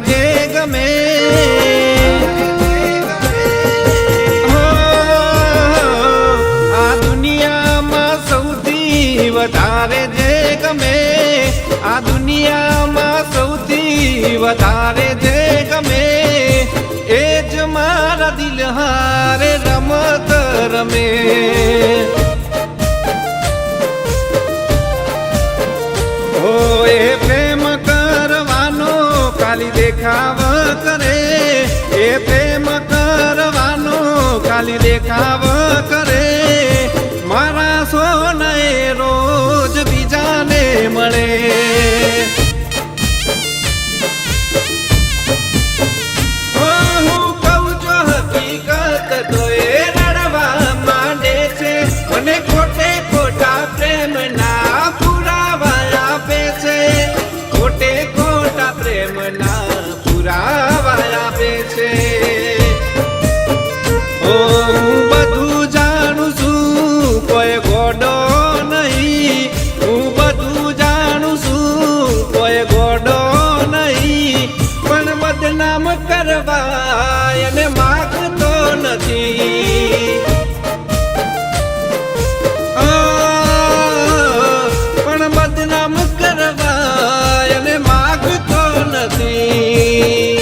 જે ગમે આ દુનિયામાં સૌથી વધારે જે ગમે આ દુનિયામાં સૌથી વધારે જે ગમે એ જ મારા દિલ હારે રમત રમે ઓ એ પ્રેમ કરવાનો ખાલી દેખાવ કરે એ પ્રેમ કરવાનો ખાલી દેખાવ કરે મારા સોનાએ રોજ બીજાને મળે હું કહું છું હકીકત તો એ રડવા માંડે છે મને ખોટે ખોટા પ્રેમના પુરાવા આપે છે ખોટે ખોટા પ્રેમના પુરાવા આપે છે હું બધું જાણું છું કોઈ ગોડો નહીં હું બધું જાણું છું કોઈ ગોડો નહીં પણ બદનામ કરવા એને માગતો નથી પણ બદનામ કરવા એને માગતો નથી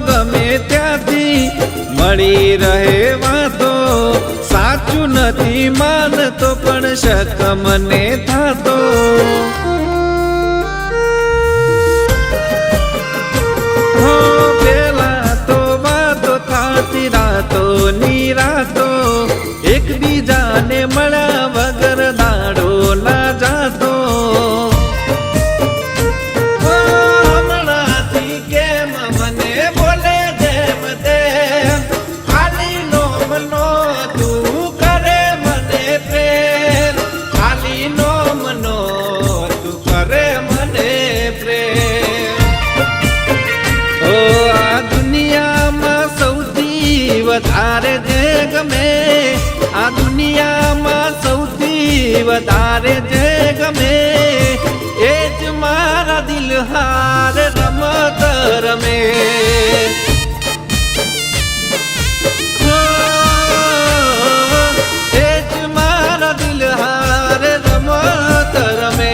ગમે ત્યાંથી મળી રહે વાતો સાચું નથી માનતો પણ શક મને થાતો પેલા તો વાતો થાતી રાતો ની રાતો એકબીજાને મળ્યા વગર દાડો ના જાતો વધારે જે ગમે આ દુનિયામાં સૌથી વધારે જે ગમે એ જ મારા દિલ હાર રમત રમે એ જ મારા દિલ હાર રમત રમે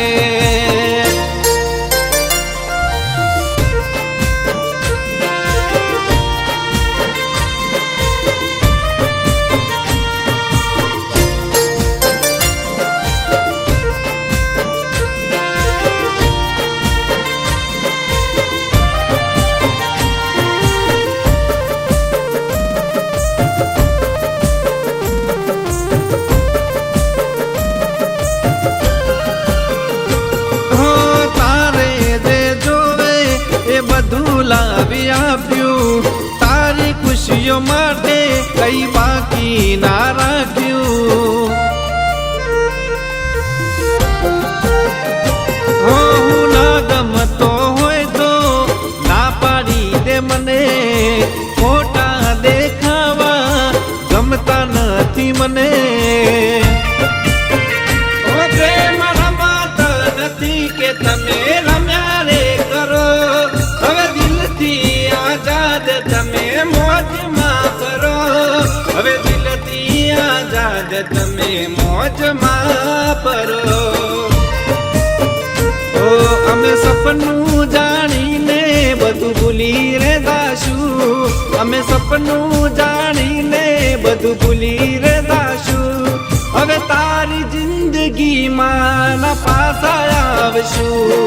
બધું લાવી આપ્યું તારી ખુશીઓ માટે કઈ બાકી ના રાખ્યું હું ના ગમતો હોય તો ના પાડી દે મને ખોટા દેખાવા ગમતા નથી મને પ્રેમ રમત નથી કે તમે રમ્યા રે કરો હવે દિલથી આઝાદ તમે મોજમાં કરો હવે દિલથી આઝાદ તમે મોજમાં કરો અમે સપનું જાણીને બધું ભૂલી રે દાશું અમે સપનું જાણીને બધું ભૂલી રે દાશું હવે તારી જિંદગીમાં ના પાછા આવશું